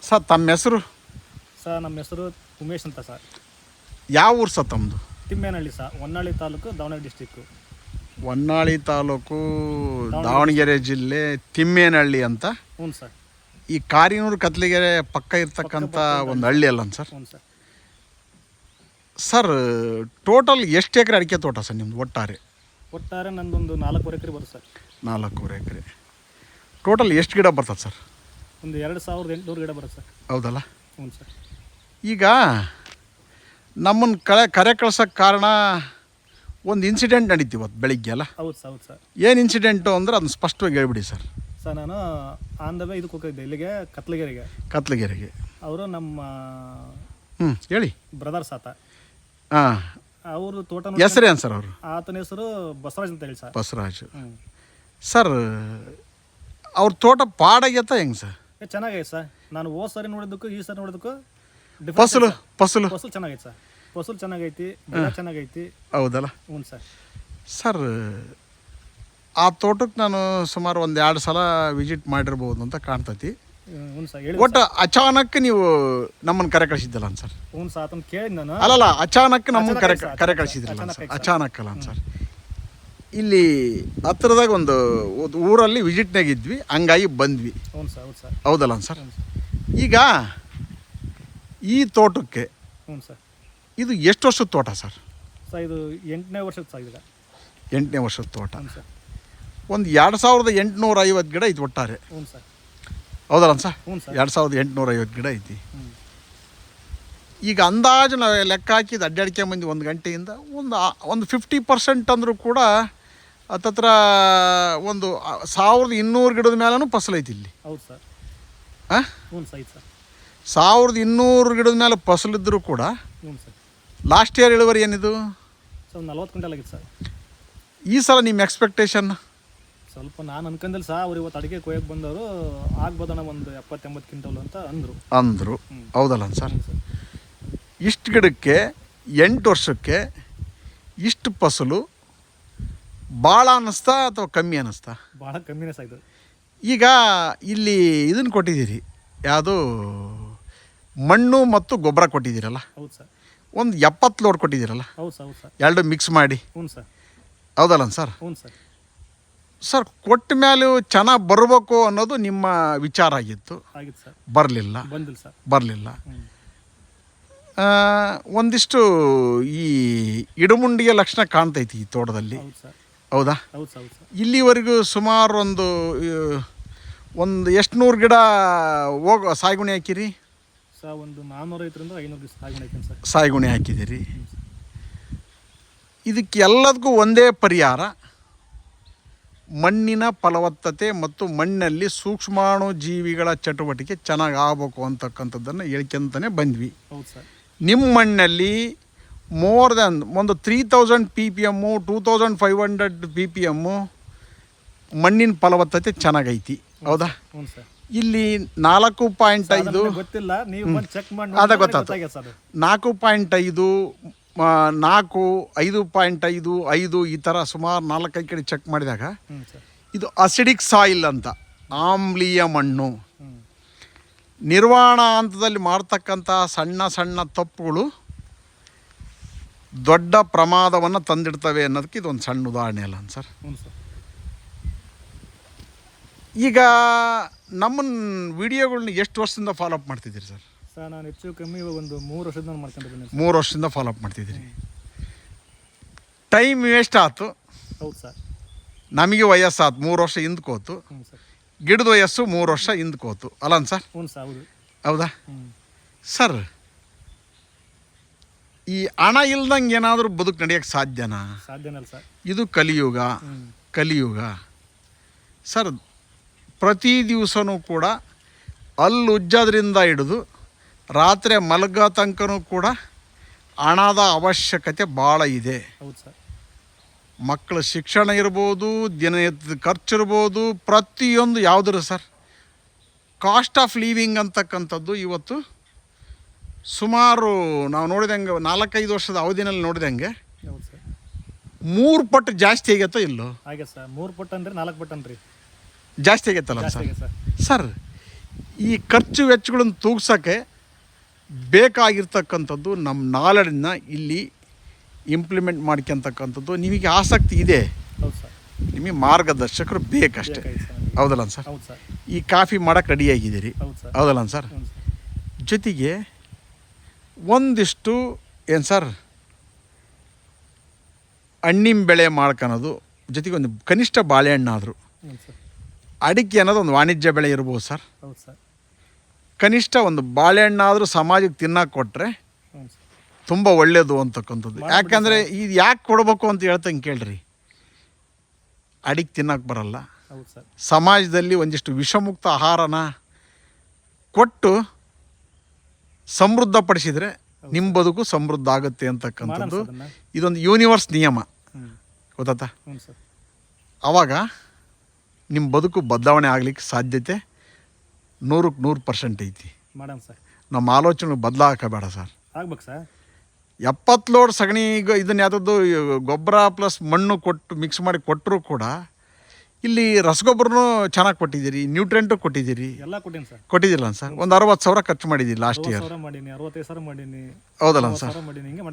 Sir ತಮ್ಮ ಹೆಸರು? Sir ನಮ್ಮ ಹೆಸರು ಉಮೇಶ್ ಅಂತ ಸರ್. ಯಾವ ಊರು ಸರ್ ತಮ್ಮದು? Thimmenahalli sir, Honnali taluk, Davanagere district. ಹೊನ್ನಾಳಿ ತಾಲೂಕು, ದಾವಣಗೆರೆ ಜಿಲ್ಲೆ, ತಿಮ್ಮೇನಹಳ್ಳಿ ಅಂತ. ಹ್ಞೂ ಸರ್. ಈ ಕಾರಿನೂರು ಕತ್ಲಿಗೆರೆ ಪಕ್ಕ ಇರ್ತಕ್ಕಂಥ ಒಂದು ಹಳ್ಳಿ ಅಲ್ಲ ಸರ್? ಹ್ಞೂ ಸರ್. ಸರ್ ಟೋಟಲ್ ಎಷ್ಟು ಎಕರೆ ಅಡಿಕೆ ತೋಟ ಸರ್ ನಿಮ್ಮದು ಒಟ್ಟಾರೆ? ಒಟ್ಟಾರೆ ನಂದೊಂದು 4 ಎಕರೆ ಬರುತ್ತೆ ಸರ್. 4 ಎಕರೆ. ಟೋಟಲ್ ಎಷ್ಟು ಗಿಡ ಬರ್ತದೆ ಸರ್? ಒಂದು 2800 ಗಿಡ ಬರುತ್ತೆ ಸರ್. ಹೌದಲ್ಲ? ಹ್ಞೂ ಸರ್. ಈಗ ನಮ್ಮನ್ನು ಕರೆ ಕಳ್ಸೋಕ್ಕೆ ಕಾರಣ ಒಂದು ಇನ್ಸಿಡೆಂಟ್ ನಡೀತಿ ಇವತ್ತು ಬೆಳಿಗ್ಗೆ ಅಲ್ಲ? ಹೌದು ಸರ್. ಹೌದು ಸರ್. ಏನು ಇನ್ಸಿಡೆಂಟು ಅಂದರೆ ಅದನ್ನು ಸ್ಪಷ್ಟವಾಗಿ ಹೇಳ್ಬಿಡಿ ಸರ್. ಸರ್ ನಾನು ಆನ್ ದ ವೇ ಇದಕ್ಕೆ ಹೋಗಿದ್ದೆ, ಇಲ್ಲಿಗೆ ಕತ್ಲಗೆರೆಗೆ. ಅವರು ನಮ್ಮ ಹೇಳಿ. ಬ್ರದರ್ಸ್ ಆತ. ಹಾಂ. ಅವರು ತೋಟ ಹೆಸರೇನು ಸರ್ ಅವರು? ಆತನ ಹೆಸರು ಬಸವರಾಜ್ ಅಂತ ಹೇಳಿ ಸರ್. ಬಸವರಾಜು. ಸರ್ ಅವ್ರ ತೋಟ ಪಾಡಾಗೈತ ಹೆಂಗೆ ಸರ್? ಚೆನ್ನಾಗೈತೆ ಸರ್. ನಾನು ಹೋದ ಸರಿ ನೋಡಿದ್ದಕ್ಕೂ ಈ ಸರಿ ನೋಡಿದ್ದಕ್ಕೂ ಫಸಲು ಚೆನ್ನಾಗೈತೆ ಸರ್. ಫಸಲು ಚೆನ್ನಾಗೈತಿ, ಗಿಡ ಚೆನ್ನಾಗೈತಿ. ಹೌದಲ್ಲ? ಹ್ಞೂ ಸರ್. ಸರ್ ಆ ತೋಟಕ್ಕೆ ನಾನು ಸುಮಾರು 1-2 ಸಲ ವಿಸಿಟ್ ಮಾಡಿರ್ಬೋದು ಅಂತ ಕಾಣ್ತೈತಿ. ಹ್ಞೂ ಸರ್. ಹೇಳಿ. ಒಟ್ಟು ಅಚಾನಕ್ ನೀವು ನಮ್ಮನ್ನು ಕರೆ ಕಳಿಸಿದ್ದಲ್ಲ ಸರ್? ಹ್ಞೂ ಸರ್. ಅದನ್ನು ಕೇಳಿದ್ ನಾನು. ಅಲ್ಲಲ್ಲ, ಅಚಾನಕ್ ನಮ್ಮನ್ನು ಕರೆ ಕಳಿಸಿದ್ರಲ್ಲ ಸರ್? ಅಚಾನಕ್ ಅಲ್ಲ ಸರ್. ಇಲ್ಲಿ ಹತ್ತಿರದಾಗ ಒಂದು ಊರಲ್ಲಿ ವಿಸಿಟ್ನಾಗ ಇದ್ವಿ, ಹಂಗಾಗಿ ಬಂದ್ವಿ. ಹ್ಞೂ ಸರ್. ಹೌದು ಸರ್. ಹೌದಲ್ಲ ಸರ್? ಈಗ ಈ ತೋಟಕ್ಕೆ ಇದು ಎಷ್ಟು ವರ್ಷದ ತೋಟ ಸರ್? ಸರ್ ಇದು 8ನೇ ವರ್ಷದ ಸರ್. ಈಗ 8ನೇ ವರ್ಷದ ತೋಟ. ಸರ್. ಒಂದು 2850 ಗಿಡ ಐತಿ ಒಟ್ಟಾರೆ. ಹ್ಞೂ ಸರ್. ಹೌದಲ್ಲ ಸರ್? ಹ್ಞೂ ಸರ್. 2850 ಗಿಡ ಐತಿ. ಈಗ ಅಂದಾಜು ನಾವು ಲೆಕ್ಕ ಹಾಕಿದ ಅಡ್ಡಾಡಿಕೆ ಮಂದಿ 1 ಗಂಟೆಯಿಂದ ಒಂದು 50% ಅಂದರೂ ಕೂಡ ಹತ್ತತ್ರ ಒಂದು 1200 ಗಿಡದ ಮೇಲೂ ಫಸಲು ಐತಿ ಇಲ್ಲಿ. ಹೌದು ಸರ್. ಹಾಂ. ಹ್ಞೂ ಸರ್. ಸರ್ 1200 ಗಿಡದ ಮೇಲೆ ಫಸಲಿದ್ದರೂ ಕೂಡ. ಹ್ಞೂ ಸರ್. ಲಾಸ್ಟ್ ಇಯರ್ ಇಳುವರಿ ಏನಿದು? ಸರ್ 40 ಕ್ವಿಂಟಲ್ ಆಗಿತ್ತು ಸರ್. ಈ ಸಲ ನಿಮ್ಮ ಎಕ್ಸ್ಪೆಕ್ಟೇಷನ್? ಸ್ವಲ್ಪ ನಾನು ಅನ್ಕೊಂಡಿಲ್ಲ ಸರ್. ಅವ್ರು ಇವತ್ತು ಅಡಿಕೆ ಕೊಯ್ಯಕ್ಕೆ ಬಂದವರು ಆಗ್ಬೋದಣ್ಣ ಒಂದು 70-80 ಕ್ವಿಂಟಲ್ ಅಂತ ಅಂದರು. ಹೌದಲ್ಲ ಸರ್? ಇಷ್ಟು ಗಿಡಕ್ಕೆ 8 ವರ್ಷಕ್ಕೆ ಇಷ್ಟು ಫಸಲು ಭಾಳ ಅನ್ನಿಸ್ತಾ ಅಥವಾ ಕಮ್ಮಿ ಅನ್ನಿಸ್ತಾ? ಭಾಳ ಕಮ್ಮಿನೇ ಸರ್ ಇದು. ಈಗ ಇಲ್ಲಿ ಇದನ್ನು ಕೊಟ್ಟಿದ್ದೀರಿ, ಯಾವುದು ಮಣ್ಣು ಮತ್ತು ಗೊಬ್ಬರ ಕೊಟ್ಟಿದ್ದೀರಲ್ಲ? ಹೌದು ಸರ್. ಒಂದು 70 ಲೋಡ್ ಕೊಟ್ಟಿದ್ದೀರಲ್ಲ? ಹೌದು ಸರ್. ಹೌದು ಸರ್. ಎರಡು ಮಿಕ್ಸ್ ಮಾಡಿ. ಹ್ಞೂ ಸರ್. ಹೌದಲ್ಲ ಸರ್? ಹ್ಞೂ ಸರ್. ಸರ್ ಕೊಟ್ಟ ಮೇಲೆ ಚೆನ್ನಾಗಿ ಬರಬೇಕು ಅನ್ನೋದು ನಿಮ್ಮ ವಿಚಾರ ಆಗಿತ್ತು. ಆಗಿತ್ತು ಸರ್. ಬಂದಿಲ್ಲ ಸರ್. ಬರಲಿಲ್ಲ. ಒಂದಿಷ್ಟು ಈ ಇಡಮುಂಡಿಗೆ ಲಕ್ಷಣ ಕಾಣ್ತೈತಿ ಈ ತೋಟದಲ್ಲಿ. ಹೌದು ಸರ್. ಹೌದಾ? ಹೌದು ಸರ್. ಹೌದು ಸರ್. ಇಲ್ಲಿವರೆಗೂ ಸುಮಾರು ಒಂದು ಎಷ್ಟು 100 ಗಿಡ ಸಾಗುಣಿ ಹಾಕಿರಿ ಸರ್? ಒಂದು 450ರಿಂದ 500 ಸಾಗುಣಿ ಹಾಕಿನಿ ಸರ್. ಸಾಗುಣಿ ಹಾಕಿದ್ದೀರಿ. ಇದಕ್ಕೆ ಎಲ್ಲದಕ್ಕೂ ಒಂದೇ ಪರಿಹಾರ, ಮಣ್ಣಿನ ಫಲವತ್ತತೆ ಮತ್ತು ಮಣ್ಣಲ್ಲಿ ಸೂಕ್ಷ್ಮಾಣು ಜೀವಿಗಳ ಚಟುವಟಿಕೆ ಚೆನ್ನಾಗಿ ಆಗಬೇಕು ಅಂತಕ್ಕಂಥದ್ದನ್ನು ಹೇಳ್ಕೊಂತಾನೆ ಬಂದ್ವಿ. ಹೌದು ಸರ್. ನಿಮ್ಮ ಮಣ್ಣಲ್ಲಿ ಮೋರ್ ದ್ಯಾನ್ ಒಂದು 3000 PPM 2500 PPM ಮಣ್ಣಿನ ಫಲವತ್ತತೆ ಚೆನ್ನಾಗೈತಿ. ಹೌದಾ? ಹ್ಞೂ ಸರ್. ಇಲ್ಲಿ 4.5 ಗೊತ್ತಿಲ್ಲ, ನೀವು ಬಂದು ಚೆಕ್ ಮಾಡಿ. ಅದ ಗೊತ್ತಾಯ್ತು. 4.5 4 5.5 5 ಈ ಥರ ಸುಮಾರು 4-5 ಕಡೆ ಚೆಕ್ ಮಾಡಿದಾಗ ಇದು ಅಸಿಡಿಕ್ ಸಾಯಿಲ್ ಅಂತ, ಆಮ್ಲೀಯ ಮಣ್ಣು. ನಿರ್ವಹಣಾ ಹಂತದಲ್ಲಿ ಮಾಡ್ತಕ್ಕಂಥ ಸಣ್ಣ ಸಣ್ಣ ತಪ್ಪುಗಳು ದೊಡ್ಡ ಪ್ರಮಾದವನ್ನು ತಂದಿಡ್ತವೆ ಅನ್ನೋದಕ್ಕೆ ಇದೊಂದು ಸಣ್ಣ ಉದಾಹರಣೆ ಅಲ್ಲ ಸರ್? ಈಗ ನಮ್ಮನ್ನು ವಿಡಿಯೋಗಳನ್ನ ಎಷ್ಟು ವರ್ಷದಿಂದ ಫಾಲೋಅಪ್ ಮಾಡ್ತಿದ್ದೀರಿ ಸರ್? ಸರ್ ನಾನು ಹೆಚ್ಚು ಕಮ್ಮಿ ಒಂದು 3 ವರ್ಷದಿಂದ ಮಾಡ್ಕೊಂಡಿದ್ದೀನಿ. 3 ವರ್ಷದಿಂದ ಫಾಲೋಅಪ್ ಮಾಡ್ತಿದ್ದೀರಿ. ಟೈಮ್ ವೇಸ್ಟ್ ಆಯ್ತು. ಹೌದು ಸರ್. ನಮಗೆ ವಯಸ್ಸಾಯ್ತು 3 ವರ್ಷ ಹಿಂದ್ಕೋತು. ಗಿಡದ ವಯಸ್ಸು 3 ವರ್ಷ ಹಿಂದ್ಕೋತು ಅಲ್ಲ ಸರ್? ಹ್ಞೂ ಸರ್. ಹೌದು. ಹೌದಾ ಸರ್? ಈ ಹಣ ಇಲ್ದಂಗೆ ಏನಾದರೂ ಬದುಕು ನಡೆಯೋಕ್ಕೆ ಸಾಧ್ಯನಾ? ಸಾಧ್ಯನಲ್ಲ ಸರ್. ಇದು ಕಲಿಯುಗ ಸರ್. ಪ್ರತಿ ದಿವಸನೂ ಕೂಡ ಉಜ್ಜೋದ್ರಿಂದ ಹಿಡಿದು ರಾತ್ರಿ ಮಲಗೋ ತನಕನೂ ಕೂಡ ಹಣದ ಅವಶ್ಯಕತೆ ಭಾಳ ಇದೆ. ಹೌದು ಸರ್. ಮಕ್ಕಳ ಶಿಕ್ಷಣ ಇರ್ಬೋದು, ದಿನನಿತ್ಯದ ಖರ್ಚು ಇರ್ಬೋದು, ಪ್ರತಿಯೊಂದು ಯಾವುದ್ರ ಸರ್ ಕಾಸ್ಟ್ ಆಫ್ ಲಿವಿಂಗ್ ಅಂತಕ್ಕಂಥದ್ದು ಇವತ್ತು ಸುಮಾರು ನಾವು ನೋಡಿದಂಗೆ 4-5 ವರ್ಷದ ಅವಧಿನಲ್ಲಿ ನೋಡಿದಂಗೆ 3 ಪಟ್ಟು ಜಾಸ್ತಿ ಆಗೈತೋ ಇಲ್ಲೋ? ಹಾಗೆ ಸರ್. 3 ಪಟ್ಟು ಅಂದರೆ 4 ಪಟ್ಟು ಅನ್ರಿ ಜಾಸ್ತಿ ಆಗೈತಲ್ಲ ಸರ್? ಸರ್ ಈ ಖರ್ಚು ವೆಚ್ಚಗಳನ್ನು ತೂಗ್ಸೋಕ್ಕೆ ಬೇಕಾಗಿರ್ತಕ್ಕಂಥದ್ದು ನಮ್ಮ ನಾಲೆಡ್ಜನ್ನ ಇಲ್ಲಿ ಇಂಪ್ಲಿಮೆಂಟ್ ಮಾಡ್ಕೊತಕ್ಕಂಥದ್ದು. ನಿಮಗೆ ಆಸಕ್ತಿ ಇದೆ, ಹೌದು ಸರ್. ನಿಮಗೆ ಮಾರ್ಗದರ್ಶಕರು ಬೇಕಷ್ಟೇ, ಹೌದಲ್ಲ ಸರ್? ಹೌದು ಸರ್. ಈ ಕಾಫಿ ಮಾಡೋಕ್ಕೆ ರೆಡಿಯಾಗಿದ್ದೀರಿ, ಹೌದು ಸರ್. ಹೌದಲ್ಲ ಸರ್? ಹ್ಞೂ ಸರ್. ಜೊತೆಗೆ ಒಂದಿಷ್ಟು ಏನು ಸರ್ ಹಣ್ಣಿನ ಬೆಳೆ ಮಾಡ್ಕೊಳೋದು, ಜೊತೆಗೆ ಒಂದು ಕನಿಷ್ಠ ಬಾಳೆಹಣ್ಣಾದರೂ, ಹ್ಞೂ ಸರ್. ಅಡಿಕೆ ಅನ್ನೋದು ಒಂದು ವಾಣಿಜ್ಯ ಬೆಳೆ ಇರ್ಬೋದು ಸರ್. ಹೌದು ಸರ್. ಕನಿಷ್ಠ ಒಂದು ಬಾಳೆಹಣ್ಣಾದರೂ ಸಮಾಜಕ್ಕೆ ತಿನ್ನಕ್ಕೆ ಕೊಟ್ಟರೆ ಹ್ಞೂ ಸರ್. ತುಂಬ ಒಳ್ಳೆಯದು ಅಂತಕ್ಕಂಥದ್ದು. ಯಾಕಂದರೆ ಇದು ಯಾಕೆ ಕೊಡಬೇಕು ಅಂತ ಹೇಳ್ತಂಗೆ ಕೇಳ್ರಿ. ಅಡಿಕೆ ತಿನ್ನಕ್ಕೆ ಬರಲ್ಲ, ಹೌದು ಸರ್. ಸಮಾಜದಲ್ಲಿ ಒಂದಿಷ್ಟು ವಿಷಮುಕ್ತ ಆಹಾರನ ಕೊಟ್ಟು ಸಮೃದ್ಧಪಡಿಸಿದರೆ ನಿಮ್ಮ ಬದುಕು ಸಮೃದ್ಧ ಆಗುತ್ತೆ ಅಂತಕ್ಕಂಥದ್ದು ಇದೊಂದು ಯೂನಿವರ್ಸ್ ನಿಯಮ, ಗೊತ್ತಾ? ಹ್ಞೂ ಸರ್. ಆವಾಗ ನಿಮ್ಮ ಬದುಕು ಬದಲಾವಣೆ ಆಗಲಿಕ್ಕೆ ಸಾಧ್ಯತೆ 100% ಐತಿ. ಮಾಡೋಣ ಸರ್. ನಮ್ಮ ಆಲೋಚನೆ ಬದಲಾಗಬೇಡ ಸರ್. ಆಗ್ಬೇಕು ಸರ್. 70 ಲೋಡ್ ಸಗಣಿ ಇದನ್ನು ಯಾವುದದ್ದು ಗೊಬ್ಬರ ಪ್ಲಸ್ ಮಣ್ಣು ಕೊಟ್ಟು ಮಿಕ್ಸ್ ಮಾಡಿ ಕೊಟ್ಟರು ಕೂಡ ಇಲ್ಲಿ ರಸಗೊಬ್ಬರನೂ ಚೆನ್ನಾಗಿ ಕೊಟ್ಟಿದ್ದೀರಿ, ನ್ಯೂಟ್ರೆಂಟು ಕೊಟ್ಟಿದ್ದೀರಿ, ಎಲ್ಲ ಕೊಟ್ಟೀನಿ ಸರ್. ಕೊಟ್ಟಿದ್ದಿಲ್ಲ ಸರ್? ಒಂದು 60,000 ಖರ್ಚು ಮಾಡಿದ್ದೀರಿ ಲಾಸ್ಟ್ ಇಯರ್, 60,000 ಮಾಡೀನಿ, 65,000 ಮಾಡೀನಿ, ಹೌದಲ್ಲ ಸರ್? ಮಾಡೀನಿ, ಹಿಂಗೆ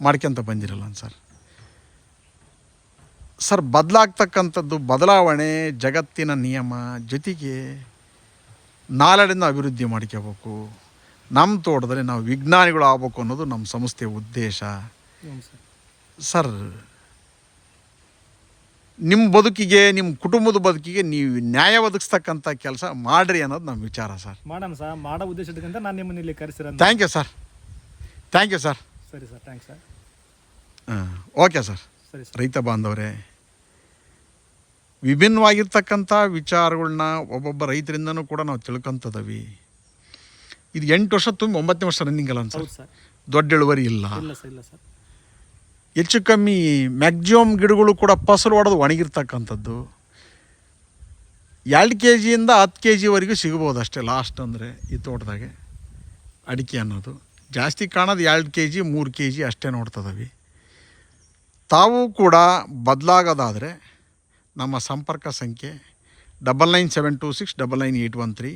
ಮಾಡ್ಕೊಂತ ಬಂದಿರಲ್ಲ ಸರ್. ಸರ್, ಬದಲಾಗ್ತಕ್ಕಂಥದ್ದು ಬದಲಾವಣೆ ಜಗತ್ತಿನ ನಿಯಮ. ಜೊತೆಗೆ ನಾಲೆಡ್ಜಿಂದ ಅಭಿವೃದ್ಧಿ ಮಾಡ್ಕೋಬೇಕು. ನಮ್ಮ ತೋಟದಲ್ಲಿ ನಾವು ವಿಜ್ಞಾನಿಗಳು ಆಗ್ಬೇಕು ಅನ್ನೋದು ನಮ್ಮ ಸಂಸ್ಥೆಯ ಉದ್ದೇಶ ಸರ್. ನಿಮ್ಮ ಬದುಕಿಗೆ, ನಿಮ್ಮ ಕುಟುಂಬದ ಬದುಕಿಗೆ ನೀವು ನ್ಯಾಯ ಒದಗಿಸ್ತಕ್ಕಂಥ ಕೆಲಸ ಮಾಡಿರಿ ಅನ್ನೋದು ನಮ್ಮ ವಿಚಾರ ಸರ್. ಮಾಡೋಣ ಸರ್. ಮಾಡೋ ಉದ್ದೇಶ ಇಟ್ಕೊಂತ ನಾನು ನಿಮ್ಮನ್ನು ಇಲ್ಲಿ ಕರೆಸಿರೋದು. Thank you sir. Thank you sir. ಸರಿ sir. Thanks sir. Okay sir. ಸರಿ ಸರ್. ರೈತ ಬಾಂಧವರೇ, ವಿಭಿನ್ನವಾಗಿರ್ತಕ್ಕಂಥ ವಿಚಾರಗಳನ್ನ ಒಬ್ಬೊಬ್ಬ ರೈತರಿಂದನೂ ಕೂಡ ನಾವು ತಿಳ್ಕೊತದವಿ. ಇದು 8 ವರ್ಷ ತುಂಬ 9ನೇ ವರ್ಷ ರನ್ನಿಂಗ್ ಅಲ್ಲ ಸರ್? ದೊಡ್ಡ ಇಳುವರಿ ಇಲ್ಲ. ಇಲ್ಲ ಸರ್. ಹೆಚ್ಚು ಕಮ್ಮಿ ಮ್ಯಾಕ್ಸಿಮಮ್ ಗಿಡಗಳು ಕೂಡ ಫಸಲು ಹೊಡೆದು ಒಣಗಿರ್ತಕ್ಕಂಥದ್ದು. 2 kg ಇಂದ 10 kgವರೆಗೂ ಸಿಗ್ಬೋದು ಅಷ್ಟೇ ಲಾಸ್ಟ್. ಅಂದರೆ ಈ ತೋಟದಾಗೆ ಅಡಿಕೆ ಅನ್ನೋದು ಜಾಸ್ತಿ ಕಾಣೋದು 2 kg 3 kg ಅಷ್ಟೇ ನೋಡ್ತದವಿ. ತಾವು ಕೂಡ ಬದಲಾಗೋದಾದರೆ ನಮ್ಮ ಸಂಪರ್ಕ ಸಂಖ್ಯೆ 9972699813.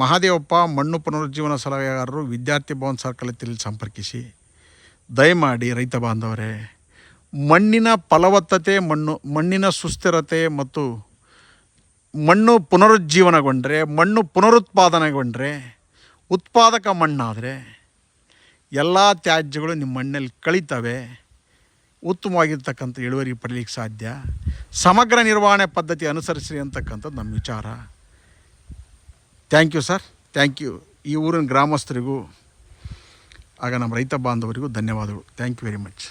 ಮಹಾದೇವಪ್ಪ ಮಣ್ಣು ಪುನರುಜ್ಜೀವನ ಸಲಹೆಗಾರರು, ವಿದ್ಯಾರ್ಥಿ ಭವನ್ ಸರ್ಕಲ್ ಹತ್ತಿರ ಸಂಪರ್ಕಿಸಿ. ದಯಮಾಡಿ ರೈತ ಬಾಂಧವರೇ, ಮಣ್ಣಿನ ಫಲವತ್ತತೆ, ಮಣ್ಣಿನ ಸುಸ್ಥಿರತೆ ಮತ್ತು ಮಣ್ಣು ಪುನರುಜ್ಜೀವನಗೊಂಡ್ರೆ, ಮಣ್ಣು ಪುನರುತ್ಪಾದನೆಗೊಂಡ್ರೆ, ಉತ್ಪಾದಕ ಮಣ್ಣಾದರೆ ಎಲ್ಲ ತ್ಯಾಜ್ಯಗಳು ನಿಮ್ಮ ಮಣ್ಣಲ್ಲಿ ಕಳೀತವೆ. ಉತ್ತಮವಾಗಿರ್ತಕ್ಕಂಥ ಇಳುವರಿ ಪಡೀಲಿಕ್ಕೆ ಸಾಧ್ಯ. ಸಮಗ್ರ ನಿರ್ವಹಣೆ ಪದ್ಧತಿ ಅನುಸರಿಸಿರಿ ಅಂತಕ್ಕಂಥದ್ದು ನಮ್ಮ ವಿಚಾರ. Thank you sir. Thank you. ಈ ಊರಿನ ಗ್ರಾಮಸ್ಥರಿಗೂ ಆಗ ನಮ್ಮ ರೈತ ಬಾಂಧವರಿಗೂ ಧನ್ಯವಾದಗಳು. Thank you very much.